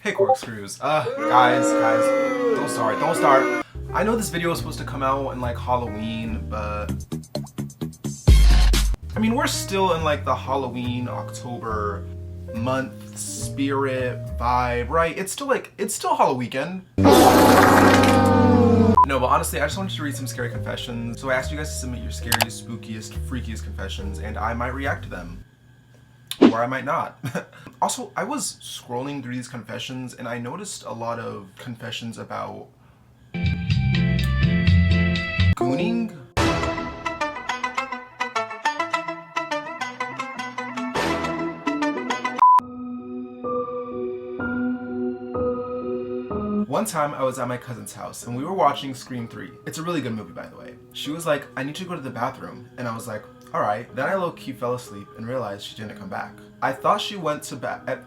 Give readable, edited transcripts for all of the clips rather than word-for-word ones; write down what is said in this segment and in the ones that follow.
Hey corkscrews. Guys, don't start. I know this video was supposed to come out in like Halloween, but I mean, we're still in like the Halloween, October month spirit vibe, right? It's still Halloween weekend. No, but honestly, I just wanted to read some scary confessions. So I asked you guys to submit your scariest, spookiest, freakiest confessions, and I might react to them. Or I might not. Also, I was scrolling through these confessions and I noticed a lot of confessions about gooning. One time I was at my cousin's house and we were watching Scream 3. It's a really good movie, by the way. She was like, I need to go to the bathroom. And I was like, alright. Then I low-key fell asleep and realized she didn't come back. I thought she went to bed.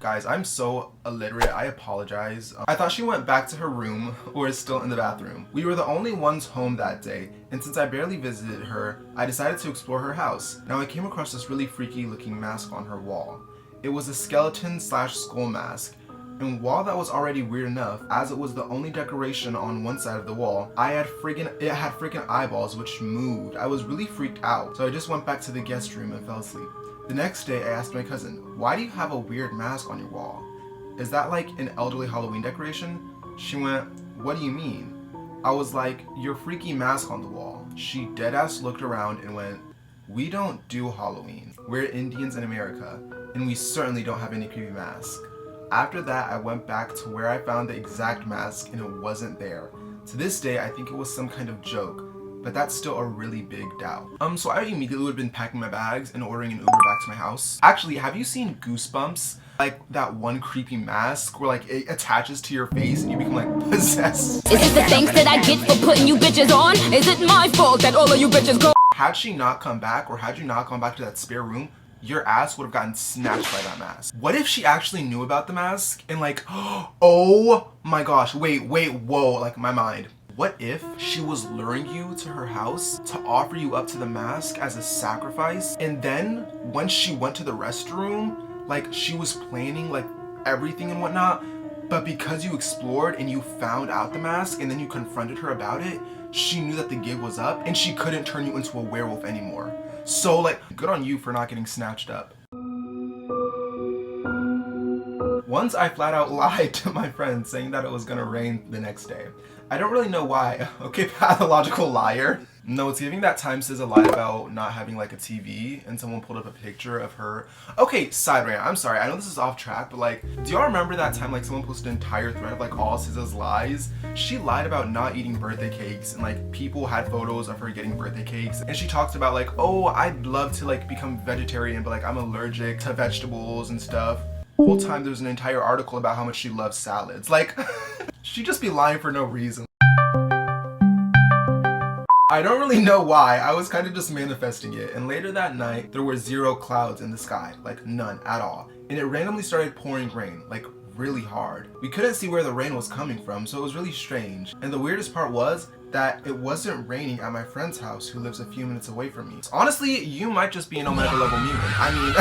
Guys, I'm so illiterate, I apologize. I thought she went back to her room or is still in the bathroom. We were the only ones home that day, and since I barely visited her, I decided to explore her house. Now I came across this really freaky looking mask on her wall. It was a skeleton/skull mask. And while that was already weird enough, as it was the only decoration on one side of the wall, it had freaking eyeballs which moved. I was really freaked out, so I just went back to the guest room and fell asleep. The next day, I asked my cousin, why do you have a weird mask on your wall? Is that like an elderly Halloween decoration? She went, what do you mean? I was like, your freaky mask on the wall. She deadass looked around and went, we don't do Halloween. We're Indians in America, and we certainly don't have any creepy masks. After that, I went back to where I found the exact mask and it wasn't there. To this day, I think it was some kind of joke, but that's still a really big doubt. So I immediately would have been packing my bags and ordering an Uber back to my house. Actually, have you seen Goosebumps? Like that one creepy mask where like it attaches to your face and you become like possessed. Is it the thanks that I get for putting you bitches on? Is it my fault that all of you bitches go? Had she not come back, or had you not gone back to that spare room, your ass would have gotten snatched by that mask. What if she actually knew about the mask and like, oh my gosh, wait, whoa, like my mind. What if she was luring you to her house to offer you up to the mask as a sacrifice, and then when she went to the restroom, like she was planning like everything and whatnot, but because you explored and you found out the mask and then you confronted her about it, she knew that the gig was up and she couldn't turn you into a werewolf anymore. So like, good on you for not getting snatched up. Once I flat out lied to my friend saying that it was gonna rain the next day. I don't really know why. Okay, pathological liar. No, it's giving that time says a lie about not having like a TV and someone pulled up a picture of her. Okay, side rant, I'm sorry, I know this is off track, but like, do y'all remember that time like someone posted an entire thread of like all SZA's lies? She lied about not eating birthday cakes and like people had photos of her getting birthday cakes, and she talked about like, oh, I'd love to like become vegetarian, but like I'm allergic to vegetables and stuff. Whole time there's an entire article about how much she loves salads. Like, she'd just be lying for no reason. I don't really know why, I was kind of just manifesting it, and later that night there were 0 clouds in the sky, like none at all, and it randomly started pouring rain, like really hard. We couldn't see where the rain was coming from, so it was really strange, and the weirdest part was that it wasn't raining at my friend's house who lives a few minutes away from me. So honestly, you might just be an Omega level mutant. I mean,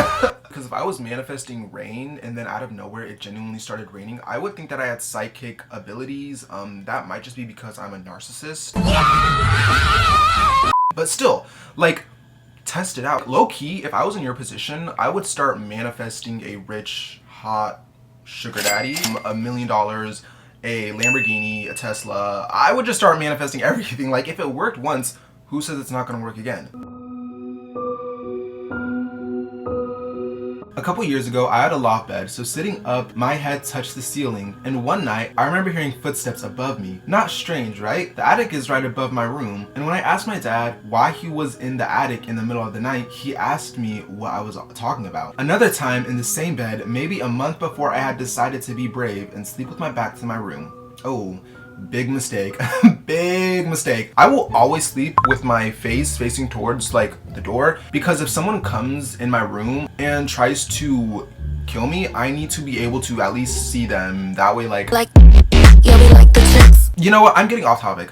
because if I was manifesting rain and then out of nowhere it genuinely started raining, I would think that I had psychic abilities. That might just be because I'm a narcissist. But still, like, test it out. Low-key, if I was in your position, I would start manifesting a rich, hot sugar daddy, $1 million, a Lamborghini, a Tesla. I would just start manifesting everything. Like, if it worked once, who says it's not gonna work again? A couple years ago, I had a loft bed, so sitting up, my head touched the ceiling, and one night, I remember hearing footsteps above me. Not strange, right? The attic is right above my room, and when I asked my dad why he was in the attic in the middle of the night, he asked me what I was talking about. Another time, in the same bed, maybe a month before I had decided to be brave and sleep with my back to my room. Oh, big mistake. Big mistake. I will always sleep with my face facing towards like the door, because if someone comes in my room and tries to kill me, I need to be able to at least see them. That way, like yeah, we like the chicks. You know what? I'm getting off topic.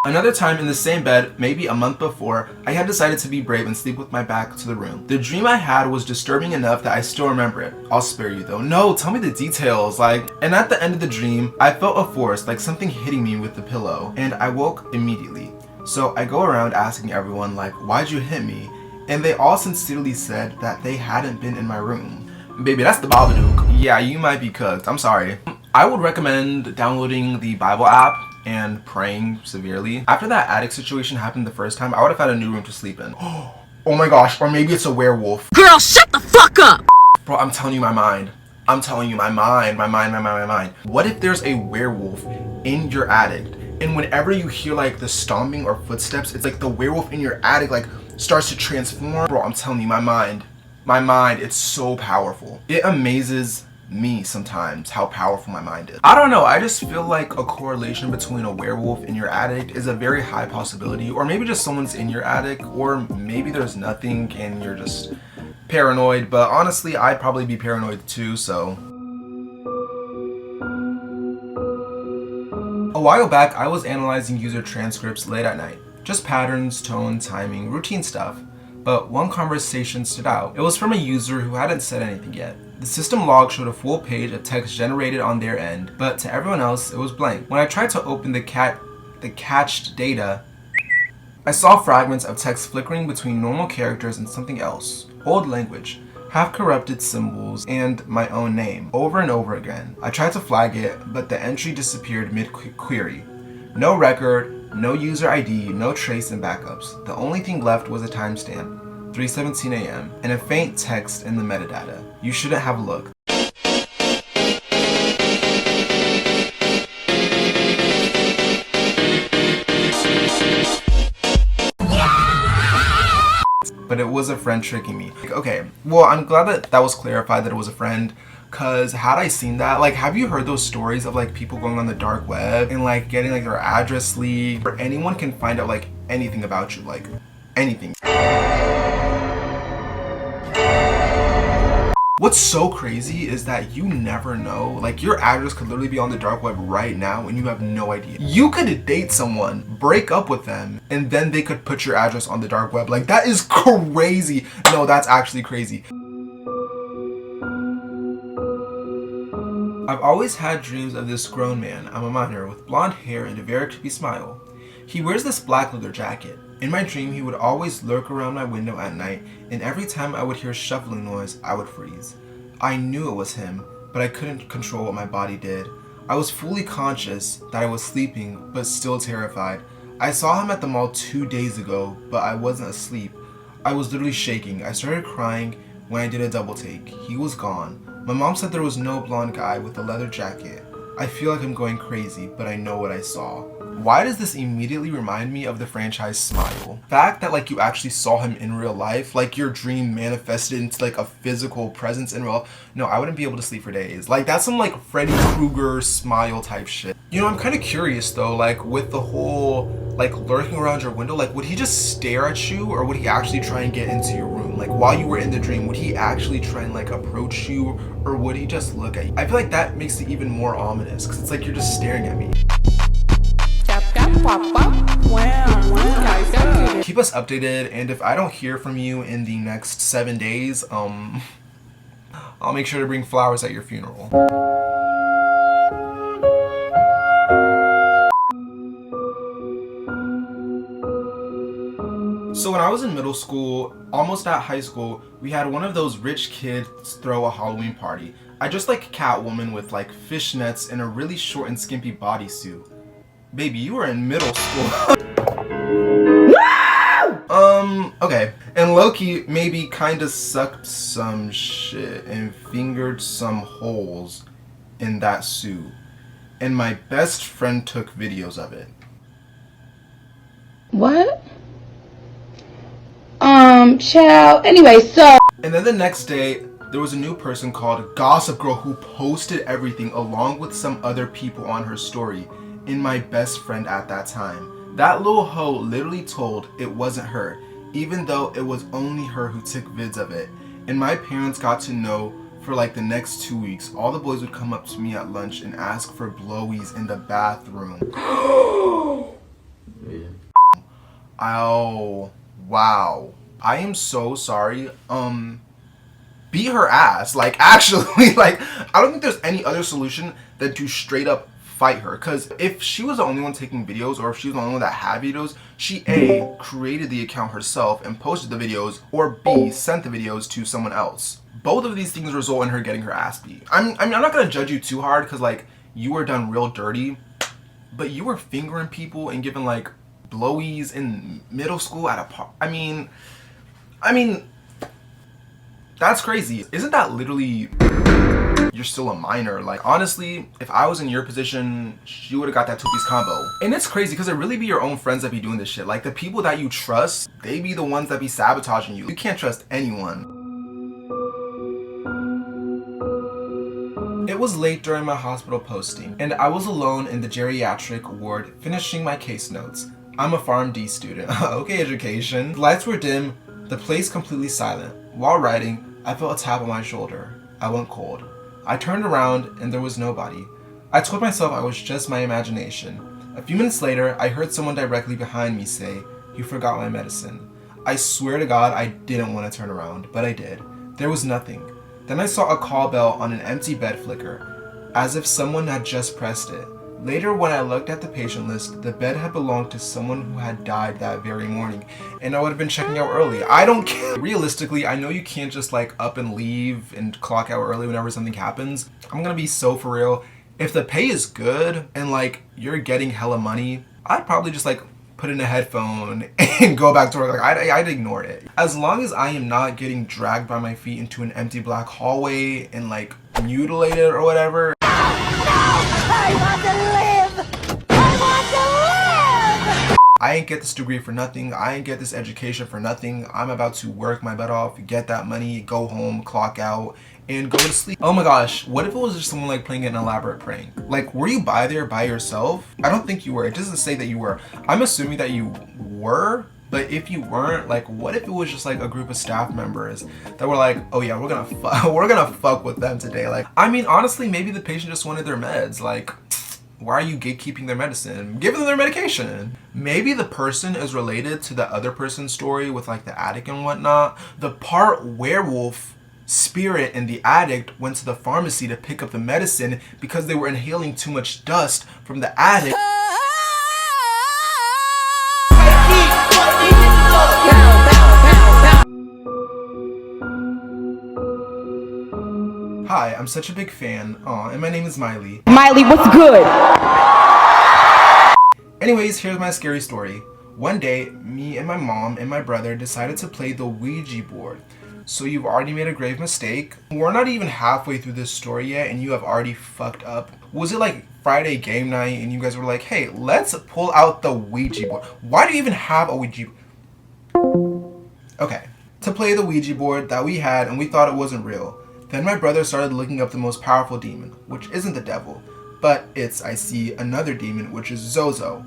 Another time in the same bed, maybe a month before, I had decided to be brave and sleep with my back to the room. The dream I had was disturbing enough that I still remember it. I'll spare you though. No, tell me the details. And at the end of the dream, I felt a force, like something hitting me with the pillow, and I woke immediately. So I go around asking everyone, why'd you hit me? And they all sincerely said that they hadn't been in my room. Baby, that's the Babadook. Yeah, you might be cooked. I'm sorry. I would recommend downloading the Bible app and praying severely. After that attic situation happened the first time, I would have had a new room to sleep in. Oh my gosh, or maybe it's a werewolf. Girl, shut the fuck up! Bro, I'm telling you my mind. I'm telling you my mind. What if there's a werewolf in your attic, and whenever you hear the stomping or footsteps, it's like the werewolf in your attic starts to transform? Bro, I'm telling you my mind. My mind, it's so powerful. It amazes me sometimes how powerful my mind is. I don't know, I just feel like a correlation between a werewolf in your attic is a very high possibility, or maybe just someone's in your attic, or maybe there's nothing and you're just paranoid, but honestly I'd probably be paranoid too, so. A while back I was analyzing user transcripts late at night. Just patterns, tone, timing, routine stuff. But one conversation stood out. It was from a user who hadn't said anything yet. The system log showed a full page of text generated on their end, but to everyone else it was blank. When I tried to open the cached data, I saw fragments of text flickering between normal characters and something else. Old language, half-corrupted symbols, and my own name, over and over again. I tried to flag it, but the entry disappeared mid-query. No record, no user ID, no trace and backups. The only thing left was a timestamp, 3:17 a.m., and a faint text in the metadata. You shouldn't have looked. But it was a friend tricking me. Okay, well, I'm glad that was clarified that it was a friend, cause had I seen that, have you heard those stories of people going on the dark web and getting their address leaked, or anyone can find out anything about you, anything. What's so crazy is that you never know, your address could literally be on the dark web right now and you have no idea. You could date someone, break up with them, and then they could put your address on the dark web. That is crazy. No, that's actually crazy. I've always had dreams of this grown man, I'm a minor, with blonde hair and a very creepy smile. He wears this black leather jacket. In my dream, he would always lurk around my window at night, and every time I would hear shuffling noise, I would freeze. I knew it was him, but I couldn't control what my body did. I was fully conscious that I was sleeping, but still terrified. I saw him at the mall 2 days ago, but I wasn't asleep. I was literally shaking. I started crying when I did a double take. He was gone. My mom said there was no blonde guy with a leather jacket. I feel like I'm going crazy, but I know what I saw. Why does this immediately remind me of the franchise Smile? The fact that you actually saw him in real life, your dream manifested into a physical presence in real life. No, I wouldn't be able to sleep for days. That's some Freddy Krueger Smile type shit. You know, I'm kind of curious though, with the whole lurking around your window, would he just stare at you, or would he actually try and get into your room? While you were in the dream, would he actually try and approach you, or would he just look at you? I feel like that makes it even more ominous, because it's you're just staring at me. Keep us updated, and if I don't hear from you in the next 7 days, I'll make sure to bring flowers at your funeral. So when I was in middle school, almost at high school, we had one of those rich kids throw a Halloween party. I just Catwoman with fishnets and a really short and skimpy bodysuit. Baby, you were in middle school. Okay. And Loki maybe kinda sucked some shit and fingered some holes in that suit. And my best friend took videos of it. What? Child. Anyway, so. And then the next day, there was a new person called Gossip Girl who posted everything along with some other people on her story, and my best friend at that time. That little hoe literally told it wasn't her, even though it was only her who took vids of it. And my parents got to know For like the next 2 weeks, all the boys would come up to me at lunch and ask for blowies in the bathroom. Oh, wow. I am so sorry. Beat her ass. Like, actually, like, I don't think there's any other solution than to straight up fight her. Because if she was the only one taking videos, or if she was the only one that had videos, she A, created the account herself and posted the videos, or B, sent the videos to someone else. Both of these things result in her getting her ass beat. I'm not gonna judge you too hard, because like, you were done real dirty, but you were fingering people and giving like blowies in middle school at a park. I mean, that's crazy. Isn't that literally, you're still a minor? Like, honestly, if I was in your position, you would have got that two-piece combo. And it's crazy because it really be your own friends that be doing this shit. Like, the people that you trust, they be the ones that be sabotaging you. You can't trust anyone. It was late during my hospital posting, and I was alone in the geriatric ward finishing my case notes. I'm a Pharm D student. Okay, education. The lights were dim, the place completely silent. While writing, I felt a tap on my shoulder. I went cold. I turned around and there was nobody. I told myself I was just my imagination. A few minutes later, I heard someone directly behind me say, "You forgot my medicine." I swear to God I didn't want to turn around, but I did. There was nothing. Then I saw a call bell on an empty bed flicker, as if someone had just pressed it. Later, when I looked at the patient list, the bed had belonged to someone who had died that very morning, and I would have been checking out early. I don't care. Realistically, I know you can't just like up and leave and clock out early whenever something happens. I'm gonna be so for real. If the pay is good and like you're getting hella money, I'd probably just like put in a headphone and go back to work. Like I'd ignore it. As long as I am not getting dragged by my feet into an empty black hallway and like mutilated or whatever. I want to live! I want to live! I ain't get this degree for nothing. I ain't get this education for nothing. I'm about to work my butt off, get that money, go home, clock out, and go to sleep. Oh my gosh, what if it was just someone like playing an elaborate prank? Like, were you there by yourself? I don't think you were. It doesn't say that you were. I'm assuming that you were, but if you weren't, like, what if it was just like a group of staff members that were like, oh yeah, we're gonna fuck with them today. Like, I mean, honestly, maybe the patient just wanted their meds. Like, why are you gatekeeping their medicine? Give them their medication. Maybe the person is related to the other person's story with like the addict and whatnot. The part werewolf, spirit, and the addict went to the pharmacy to pick up the medicine because they were inhaling too much dust from the addict. Hi, I'm such a big fan. Aw, and my name is Miley. Miley, what's good? Anyways, here's my scary story. One day, me and my mom and my brother decided to play the Ouija board. So you've already made a grave mistake. We're not even halfway through this story yet and you have already fucked up. Was it like Friday game night and you guys were like, hey, let's pull out the Ouija board? Why do you even have a Ouija? Okay, to play the Ouija board that we had and we thought it wasn't real. Then my brother started looking up the most powerful demon, which isn't the devil, but it's, I see, another demon, which is Zozo.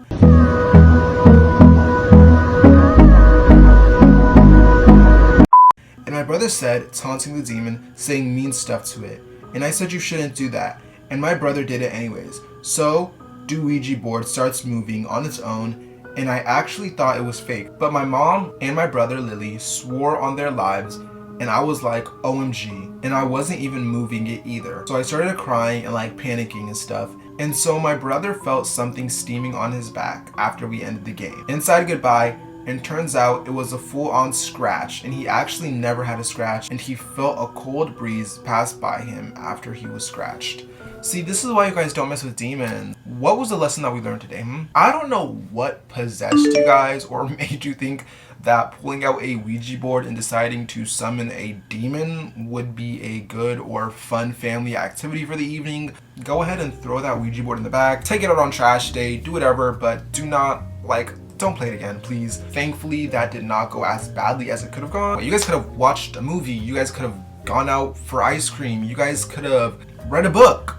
And my brother said, taunting the demon, saying mean stuff to it. And I said you shouldn't do that, and my brother did it anyways. So, the Ouija board starts moving on its own, and I actually thought it was fake. But my mom and my brother Lily swore on their lives, and I was like, OMG, and I wasn't even moving it either. So I started crying and like panicking and stuff. And so my brother felt something steaming on his back after we ended the game. And said goodbye, and turns out it was a full-on scratch, and he actually never had a scratch, and he felt a cold breeze pass by him after he was scratched. See, this is why you guys don't mess with demons. What was the lesson that we learned today? I don't know what possessed you guys or made you think that pulling out a Ouija board and deciding to summon a demon would be a good or fun family activity for the evening. Go ahead and throw that Ouija board in the bag, take it out on trash day, do whatever, but do not, like, don't play it again, please. Thankfully, that did not go as badly as it could have gone. You guys could have watched a movie, you guys could have gone out for ice cream, you guys could have read a book.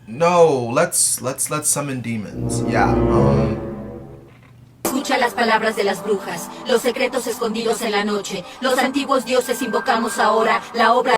No, let's summon demons. Yeah, Escucha las palabras de las brujas, los secretos escondidos en la noche, los antiguos dioses invocamos ahora, la obra...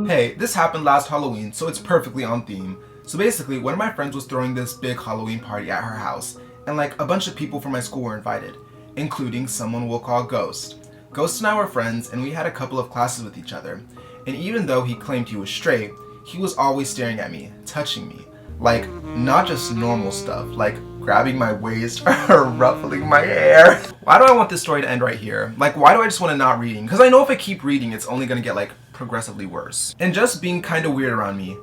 Hey, this happened last Halloween, so it's perfectly on theme. So basically, one of my friends was throwing this big Halloween party at her house, and like a bunch of people from my school were invited, including someone we'll call Ghost. Ghost and I were friends, and we had a couple of classes with each other. And even though he claimed he was straight, he was always staring at me, touching me. Like, not just normal stuff, like grabbing my waist or ruffling my hair. Why do I want this story to end right here? Like, why do I just want to not reading? Because I know if I keep reading, it's only going to get like progressively worse. And just being kind of weird around me.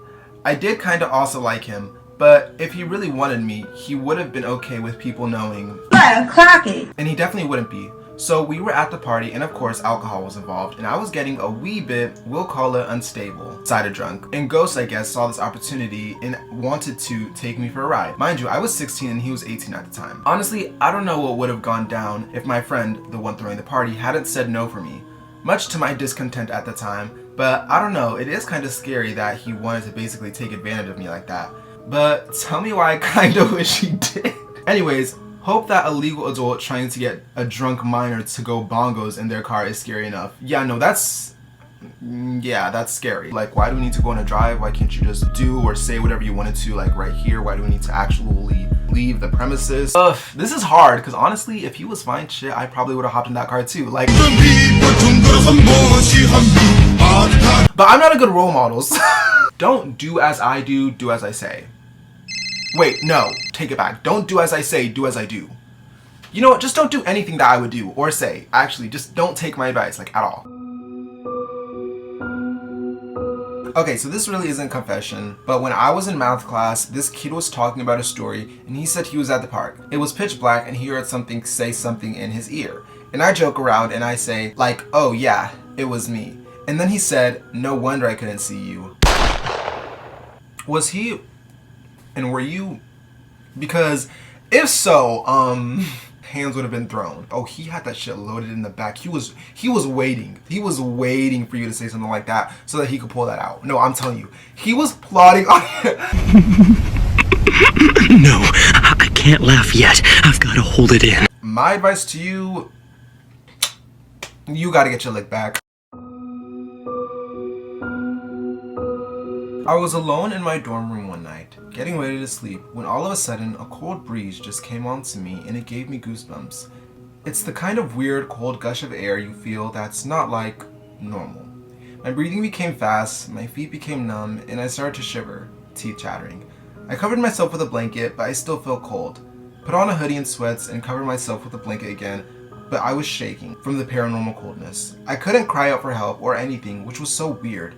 I did kind of also like him, but if he really wanted me, he would have been okay with people knowing. And he definitely wouldn't be. So we were at the party, and of course alcohol was involved, and I was getting a wee bit, we'll call it unstable, sided drunk. And Ghost, I guess, saw this opportunity and wanted to take me for a ride. Mind you, I was 16 and he was 18 at the time. Honestly, I don't know what would have gone down if my friend, the one throwing the party, hadn't said no for me. Much to my discontent at the time, but I don't know, it is kind of scary that he wanted to basically take advantage of me like that. But tell me why I kind of wish he did. Anyways, hope that a legal adult trying to get a drunk minor to go bongos in their car is scary enough. Yeah, no, that's scary. Like, why do we need to go on a drive? Why can't you just do or say whatever you wanted to, like right here? Why do we need to actually leave the premises? Ugh, this is hard, because honestly, if he was fine, shit, I probably would have hopped in that car too. Like, but I'm not a good role model. Don't do as I do, do as I say. Wait, no, take it back. Don't do as I say, do as I do. You know what, just don't do anything that I would do or say. Actually, just don't take my advice, like, at all. Okay, so this really isn't confession, but when I was in math class, this kid was talking about a story, and he said he was at the park. It was pitch black, and he heard something say something in his ear. And I joke around, and I say, like, oh yeah, it was me. And then he said, no wonder I couldn't see you. Was he... and were you? Because if so, hands would have been thrown. Oh, he had that shit loaded in the back. He was waiting. He was waiting for you to say something like that so that he could pull that out. No, I'm telling you, he was plotting on it. No, I can't laugh yet. I've got to hold it in. My advice to you, you gotta get your lick back. I was alone in my dorm room one night, getting ready to sleep, when all of a sudden a cold breeze just came onto me and it gave me goosebumps. It's the kind of weird cold gush of air you feel that's not like normal. My breathing became fast, my feet became numb, and I started to shiver, teeth chattering. I covered myself with a blanket, but I still felt cold. Put on a hoodie and sweats and covered myself with a blanket again, but I was shaking from the paranormal coldness. I couldn't cry out for help or anything, which was so weird.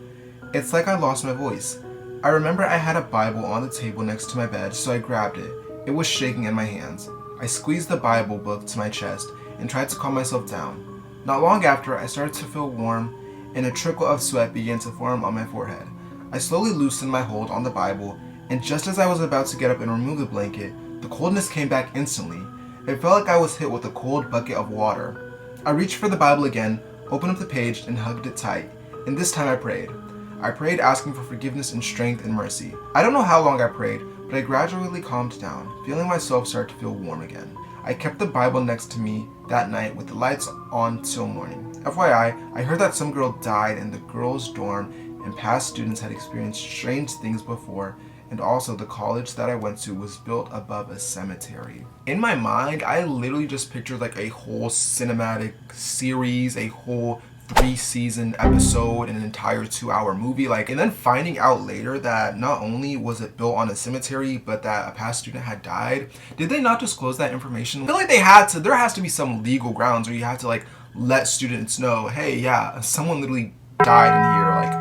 It's like I lost my voice. I remember I had a Bible on the table next to my bed, so I grabbed it. It was shaking in my hands. I squeezed the Bible book to my chest and tried to calm myself down. Not long after, I started to feel warm, and a trickle of sweat began to form on my forehead. I slowly loosened my hold on the Bible, and just as I was about to get up and remove the blanket, the coldness came back instantly. It felt like I was hit with a cold bucket of water. I reached for the Bible again, opened up the page, and hugged it tight. And this time I prayed. I prayed asking for forgiveness and strength and mercy. I don't know how long I prayed, but I gradually calmed down, feeling myself start to feel warm again. I kept the Bible next to me that night with the lights on till morning. FYI, I heard that some girl died in the girls' dorm and past students had experienced strange things before, and also the college that I went to was built above a cemetery. In my mind, I literally just pictured like a whole cinematic series, a whole 3-season episode, an entire 2-hour movie, like, and then finding out later that not only was it built on a cemetery, but that a past student had died. Did they not disclose that information? I feel like they had to. There has to be some legal grounds where you have to like let students know, hey, yeah, someone literally died in here. Like,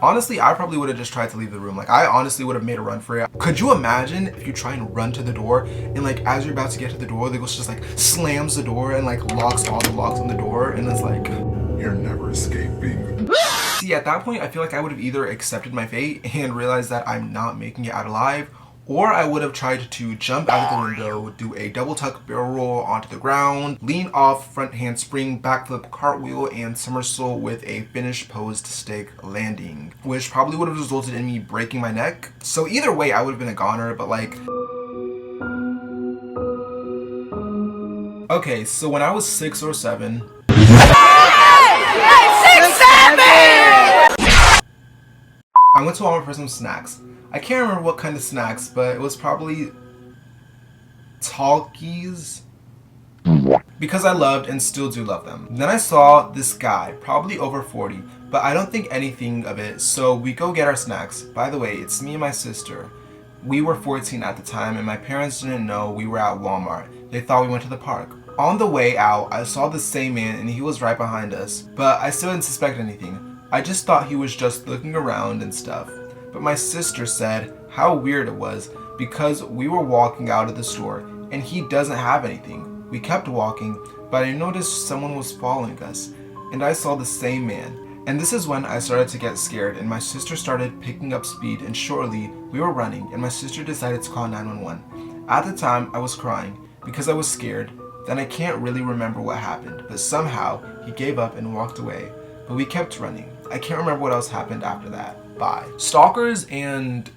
honestly, I probably would have just tried to leave the room. Like, I honestly would have made a run for it. Could you imagine if you try and run to the door and like as you're about to get to the door, the ghost just like slams the door and like locks all the locks on the door, and it's like, you're never escaping. See, at that point, I feel like I would have either accepted my fate and realized that I'm not making it out alive, or I would have tried to jump out of the window, do a double tuck barrel roll onto the ground, lean off, front handspring, backflip, cartwheel, and somersault with a finished posed stick landing, which probably would have resulted in me breaking my neck. So either way, I would have been a goner, but like... Okay, so when I was 6 or 7... I went to Walmart for some snacks. I can't remember what kind of snacks, but it was probably Talkies, because I loved and still do love them. Then I saw this guy, probably over 40, but I don't think anything of it, so we go get our snacks. By the way, it's me and my sister. We were 14 at the time, and my parents didn't know we were at Walmart. They thought we went to the park. On the way out, I saw the same man and he was right behind us, but I still didn't suspect anything. I just thought he was just looking around and stuff. But my sister said how weird it was because we were walking out of the store and he doesn't have anything. We kept walking, but I noticed someone was following us, and I saw the same man. And this is when I started to get scared, and my sister started picking up speed, and shortly we were running, and my sister decided to call 911. At the time, I was crying because I was scared. Then I can't really remember what happened, but somehow he gave up and walked away. But we kept running. I can't remember what else happened after that. Bye. Stalkers and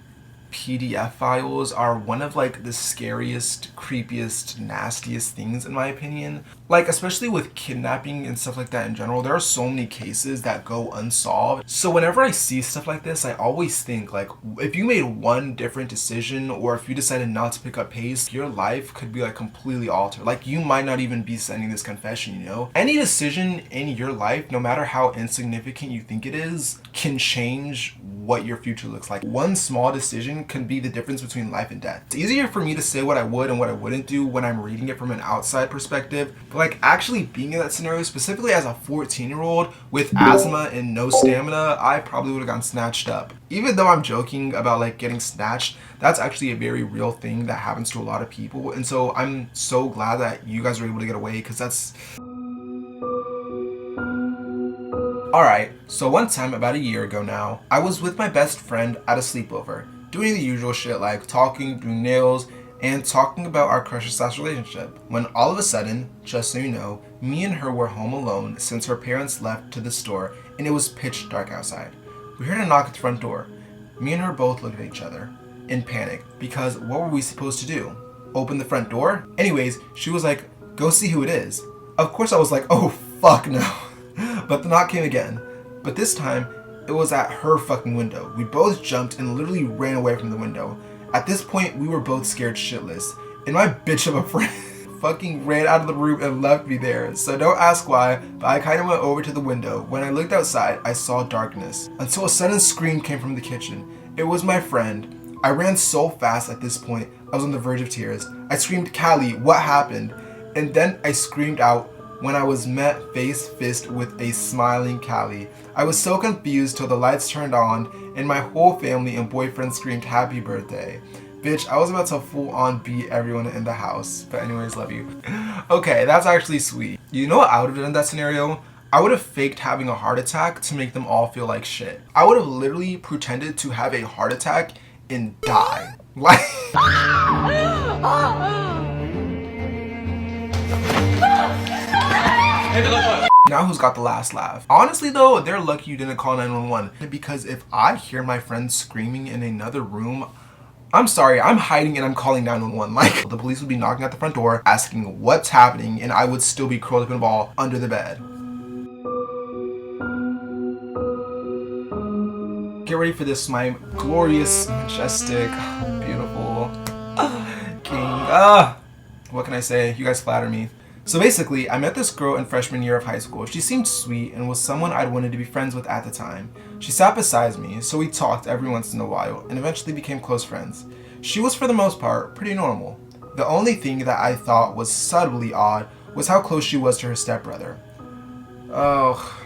PDF files are one of like the scariest, creepiest, nastiest things in my opinion. Like especially with kidnapping and stuff like that in general, there are so many cases that go unsolved. So whenever I see stuff like this, I always think like if you made one different decision or if you decided not to pick up pace, your life could be like completely altered. Like you might not even be sending this confession, you know? Any decision in your life, no matter how insignificant you think it is, can change what your future looks like. One small decision can be the difference between life and death. It's easier for me to say what I would and what I wouldn't do when I'm reading it from an outside perspective, but like actually being in that scenario, specifically as a 14-year-old with asthma and no stamina, I probably would have gotten snatched up. Even though I'm joking about like getting snatched, that's actually a very real thing that happens to a lot of people, and so I'm so glad that you guys were able to get away, because that's... Alright, so one time about a year ago now, I was with my best friend at a sleepover, doing the usual shit like talking, doing nails, and talking about our crush/slash relationship, when all of a sudden, just so you know, me and her were home alone since her parents left to the store and it was pitch dark outside. We heard a knock at the front door. Me and her both looked at each other in panic because what were we supposed to do? Open the front door? Anyways, she was like, go see who it is. Of course I was like, oh fuck no. But the knock came again. But this time, it was at her fucking window. We both jumped and literally ran away from the window. At this point, we were both scared shitless. And my bitch of a friend fucking ran out of the room and left me there. So don't ask why, but I kind of went over to the window. When I looked outside, I saw darkness. Until a sudden scream came from the kitchen. It was my friend. I ran so fast at this point, I was on the verge of tears. I screamed, Callie, what happened? And then I screamed out when I was met face-fist with a smiling Callie. I was so confused till the lights turned on and my whole family and boyfriend screamed happy birthday. Bitch, I was about to full-on beat everyone in the house. But anyways, love you. Okay, that's actually sweet. You know what I would have done in that scenario? I would have faked having a heart attack to make them all feel like shit. I would have literally pretended to have a heart attack and die. Like... Now who's got the last laugh? Honestly though, they're lucky you didn't call 911, because if I hear my friend screaming in another room, I'm sorry, I'm hiding and I'm calling 911. Like, the police would be knocking at the front door, asking what's happening, and I would still be curled up in a ball under the bed. Get ready for this, my glorious, majestic, beautiful king. What can I say? You guys flatter me. So basically, I met this girl in freshman year of high school. She seemed sweet and was someone I'd wanted to be friends with at the time. She sat beside me, so we talked every once in a while and eventually became close friends. She was for the most part pretty normal. The only thing that I thought was subtly odd was how close she was to her stepbrother. Oh.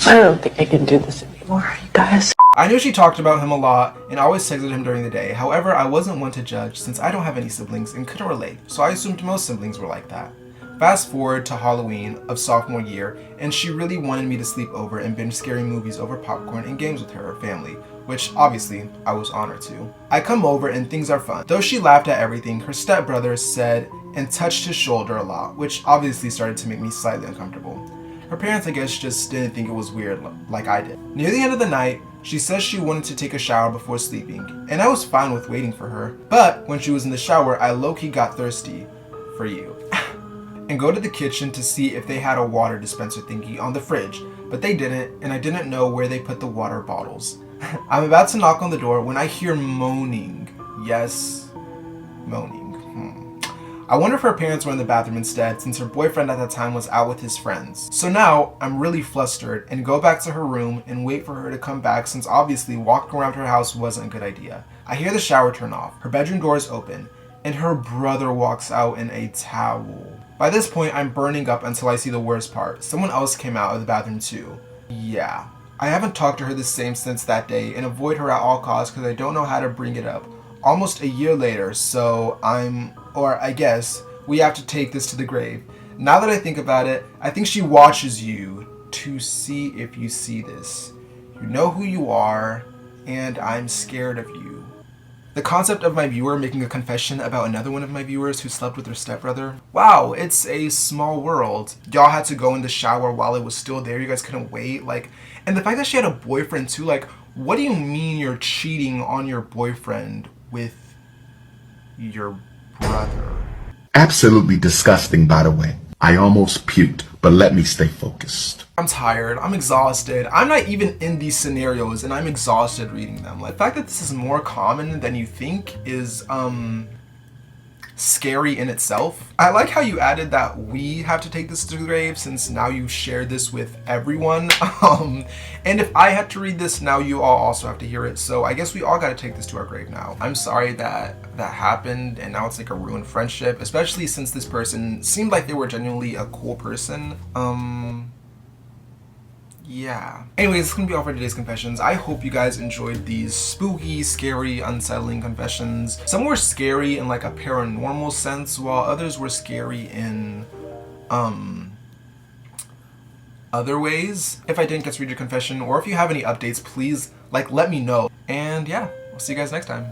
I don't think I can do this anymore, you guys. I knew she talked about him a lot and always texted him during the day. However, I wasn't one to judge since I don't have any siblings and couldn't relate, so I assumed most siblings were like that. Fast forward to Halloween of sophomore year, and she really wanted me to sleep over and binge scary movies over popcorn and games with her family, which obviously I was honored to. I come over and things are fun. Though she laughed at everything, her stepbrother said and touched his shoulder a lot, which obviously started to make me slightly uncomfortable. Her parents, I guess, just didn't think it was weird like I did. Near the end of the night, she says she wanted to take a shower before sleeping, and I was fine with waiting for her. But when she was in the shower, I low-key got thirsty for you. and go to the kitchen to see if they had a water dispenser thingy on the fridge, but they didn't, and I didn't know where they put the water bottles. I'm about to knock on the door when I hear moaning. Yes, moaning. I wonder if her parents were in the bathroom instead, since her boyfriend at that time was out with his friends. So now I'm really flustered and go back to her room and wait for her to come back, since obviously walking around her house wasn't a good idea. I hear the shower turn off, her bedroom door is open, and her brother walks out in a towel. By this point, I'm burning up until I see the worst part. Someone else came out of the bathroom too. Yeah. I haven't talked to her the same since that day and avoid her at all costs because I don't know how to bring it up. Almost a year later, so I guess we have to take this to the grave. Now that I think about it, I think she watches you to see if you see this. You know who you are, and I'm scared of you. The concept of my viewer making a confession about another one of my viewers who slept with her stepbrother. Wow, it's a small world. Y'all had to go in the shower while it was still there. You guys couldn't wait. And the fact that she had a boyfriend too, what do you mean you're cheating on your boyfriend with your brother? Absolutely disgusting, by the way. I almost puked, but let me stay focused. I'm tired, I'm exhausted. I'm not even in these scenarios and I'm exhausted reading them. The fact that this is more common than you think is scary in itself. I like how you added that we have to take this to the grave, since now you shared this with everyone. And if I had to read this, now you all also have to hear it. So I guess we all got to take this to our grave now. I'm sorry that happened, and now it's like a ruined friendship, especially since this person seemed like they were genuinely a cool person. Yeah. Anyways, this is gonna be all for today's confessions. I hope you guys enjoyed these spooky, scary, unsettling confessions. Some were scary in a paranormal sense, while others were scary in other ways. If I didn't get to read your confession, or if you have any updates, please let me know. And yeah, we'll see you guys next time.